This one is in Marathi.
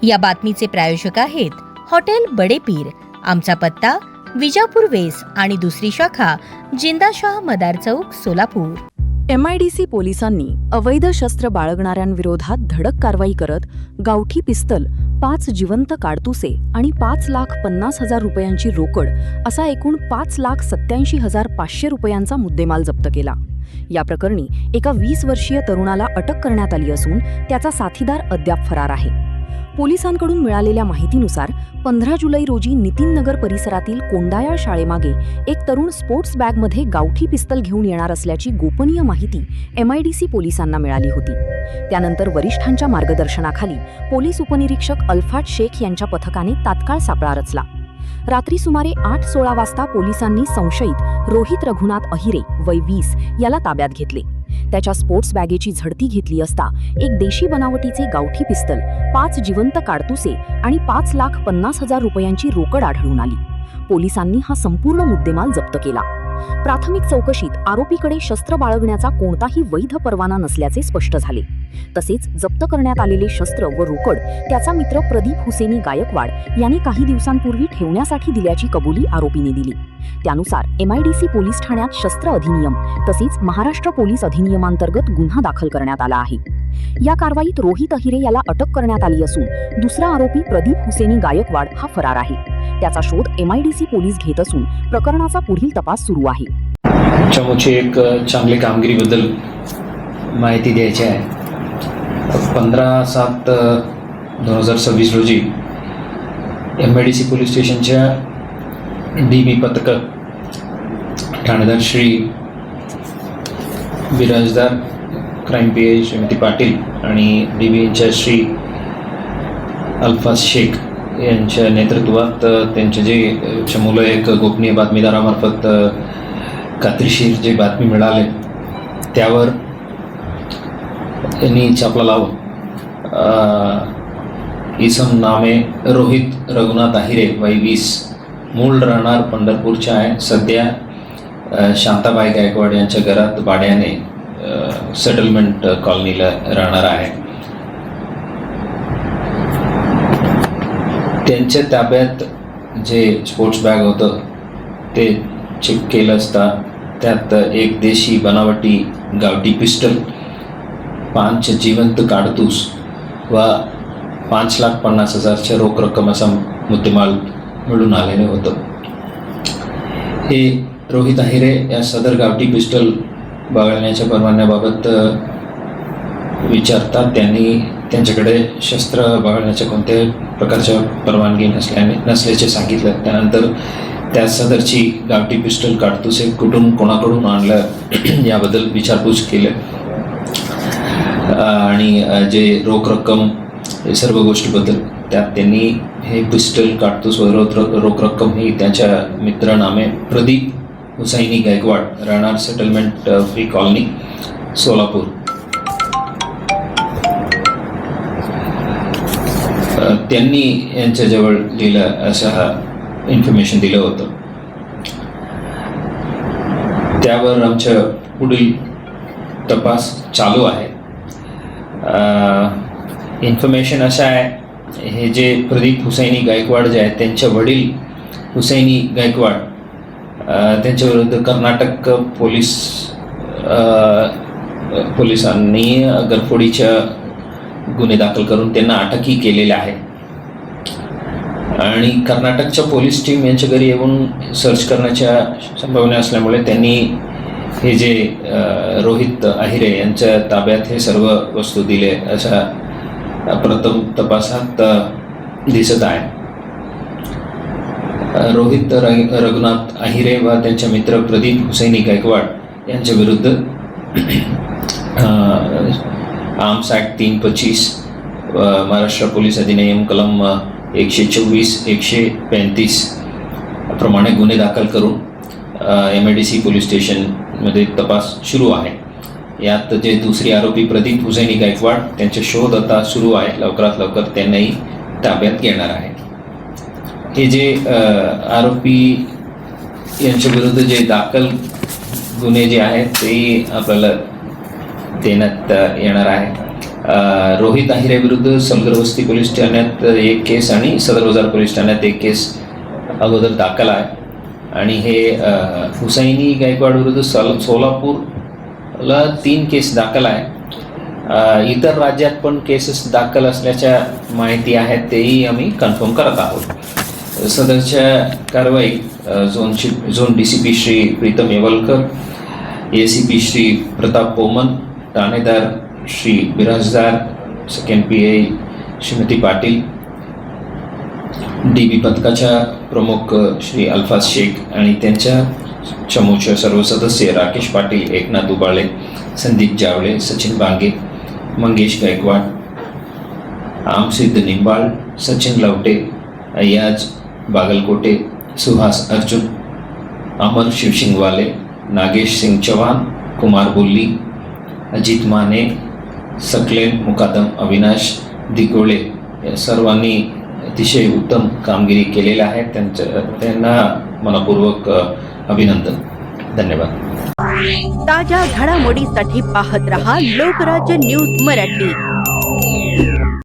या बातमीचे प्रायोजक आहेत हॉटेल बडे पीर. आमचा पत्ता विजापूर वेस आणि दुसरी शाखा जिंदाशाह मदार चौक, सोलापूर. MIDC पोलिसांनी अवैध शस्त्र बाळगणाऱ्यांविरोधात धडक कारवाई करत गावठी पिस्तल, 5 जिवंत काडतुसे आणि 5,50,000 रुपयांची रोकड असा एकूण 5,87,500 रुपयांचा मुद्देमाल जप्त केला. या प्रकरणी एका 20 वर्षीय तरुणाला अटक करण्यात आली असून त्याचा साथीदार अद्याप फरार आहे. पोलिसांकडून मिळालेल्या माहितीनुसार 15 जुलै रोजी नितीन नगर परिसरातील कोंडाया शाळेमागे एक तरुण स्पोर्ट्स बॅगमध्ये गावठी पिस्तल घेऊन येणार असल्याची गोपनीय माहिती MIDC पोलिसांना मिळाली होती. त्यानंतर वरिष्ठांच्या मार्गदर्शनाखाली पोलीस उपनिरीक्षक अल्फाट शेख यांच्या पथकाने तात्काळ सापळा रचला. रात्री सुमारे 8:16 वाजता पोलिसांनी संशयित रोहित रघुनाथ अहिरे वय 20 याला ताब्यात घेतले. त्याच्या स्पोर्ट्स बॅगेची झडती घेतली असता एक देशी बनावटीचे गावठी पिस्तल, 5 जिवंत काडतुसे आणि 5,50,000 रुपयांची रोकड आढळून आली. पोलिसांनी हा संपूर्ण मुद्देमाल जप्त केला. प्राथमिक चौकशीत आरोपीकडे शस्त्र बाळगण्याचा कोणताही वैध परवाना नसल्याचे स्पष्ट झाले. तसेच जप्त करण्यात आलेले शस्त्र व रोकड त्याचा मित्र प्रदीप हुसेनी गायकवाड यांनी काही दिवसांपूर्वी ठेवण्यासाठी दिल्याची कबुली आरोपीने दिली. त्यानुसार MIDC पोलीस ठाण्यात शस्त्र अधिनियम तसेच महाराष्ट्र पोलीस अधिनियमांतर्गत गुन्हा दाखल करण्यात आला आहे. या कारवाईत रोहित अहिरे याला अटक करण्यात आली असून दुसरा आरोपी प्रदीप हुसेनी गायकवाड हा फरार आहे. त्याचा शोध MIDC पोलीस घेत असून प्रकरणाचा पुढील तपास सुरू आहे. चमूची एक चांगली कामगिरीबद्दल माहिती द्यायची आहे. 15/7/2026 रोजी MIDC पोलीस स्टेशनच्या DB पथक ठाणेदार श्री बिराजदार क्राईम PI श्रीमती पाटील आणि DB श्री अल्फाज शेख यांच्या नेतृत्वात त्यांचे जे चमूला एक गोपनीय बातमीदारामार्फत खात्रीशीर जे बातमी मिळाले त्यावर यांनी छापला लावून इसम नामे रोहित रघुनाथ अहिरे वय 20 मूळ राहणार पंढरपूरच्या आहे. सध्या शांताबाई गायकवाड यांच्या घरात भाड्याने सेटलमेंट कॉलनीला राहणार आहे. त्यांच्या ताब्यात जे स्पोर्ट्स बॅग होतं ते चेक केलं असता त्यात एक देशी बनावटी गावठी पिस्टल, 5 जिवंत काडतूस व 5,50,000च्या रोख रक्कम असा मुद्देमाल मिळून आलेले होतं. हे रोहित अहिरे या सदर गावठी पिस्टल बाळगण्याच्या परवान्याबाबत विचारतात त्यांनी त्यांच्याकडे शस्त्र बाळगण्याच्या कोणत्याही प्रकारच्या परवानगी नसल्याचे सांगितलं. त्यानंतर त्या सदरची गावठी पिस्टल काडतुसे कुठून कोणाकडून आणलं याबद्दल विचारपूस केली आणि जे रोख रक्कम हे सर्व गोष्टीबद्दल त्यात त्यांनी हे पिस्टल काडतूस व रोख रक्कम ही त्यांच्या मित्रनामे प्रदीप हुसैनी गायकवाड राहणार सेटलमेंट फ्री कॉलनी, सोलापूर त्यांनी यांच्याजवळ दिलं असं इन्फॉर्मेशन दिलं होतं. त्यावर आमच्या पुढील तपास चालू आहे. इन्फॉर्मेशन असं आहे, हे जे प्रदीप हुसैनी गायकवाड जे आहेत त्यांचे वडील हुसैनी गायकवाड त्यांच्याविरुद्ध कर्नाटक पोलिसांनी गरफोडीच्या गुन्हे दाखल करून त्यांना अटकही केलेल्या आहे आणि कर्नाटकच्या पोलीस टीम यांच्या घरी येऊन सर्च करण्याच्या संभावना असल्यामुळे त्यांनी हे जे रोहित अहिरे यांच्या ताब्यात हे सर्व वस्तू दिले अशा प्रथम तपासात दिसत आहे. रोहित रघुनाथ अहिरे व त्यांच्या मित्र प्रदीप हुसैनी गायकवाड यांच्या विरुद्ध आर्म्स ॲक्ट 325 महाराष्ट्र पोलीस अधिनियम कलम 124-135 प्रमाणे गुन्हे दाखल करून MIDC पोलीस स्टेशनमध्ये तपास सुरू आहे. यात जे दुसरे आरोपी प्रदीप हुसैनी गायकवाड त्यांचे शोध आता सुरू आहे. लवकरात लवकर त्यांनाही ताब्यात घेणार आहे. हे जे आरोपी यांच्या विरुद्ध जे दाखल गुन्हे जे आहेत ते आपल्याला देण्यात येणार आहे. रोहित आहिरेविरुद्ध सलगर वस्ती पोलीस ठाण्यात एक केस आणि सदर बाजार पोलीस ठाण्यात एक केस अगोदर दाखल आहे आणि हे हुसैनी गायकवाड विरुद्ध सोलापूरला 3 केस दाखल आहे. इतर राज्यात पण केसेस दाखल असल्याच्या माहिती आहेत, तेही आम्ही कन्फर्म करत आहोत. सदरच्या कारवाईत zone DCP Shri Pritam Yewalkar, ACP Shri Pratap Poman, ठाणेदार Shri Birajdar, second PI Shrimati Patil, DB पथकाच्या प्रमुख श्री अल्फाज शेख आणि त्यांच्या चमूचे सर्व सदस्य राकेश पाटील, एकनाथ उबाळे, संदीप जावळे, सचिन बांगे, मंगेश गायकवाड, आमसिद्ध निंबाळ, सचिन लवटे, अय्याज बागलकोटे, सुहास अर्जुन, अमर शिवसिंगवाले, नागेश सिंग चौहान, कुमार बुल्ली, अजित माने, सकलेन मुकादम, अविनाश दिगोळे या सर्वांनी अतिशय उत्तम कामगिरी केलेली आहे. त्यांना मनपूर्वक अभिनंदन. धन्यवाद. ताज्या घडामोडीसाठी पाहत रहा लोकराज्य न्यूज मराठी.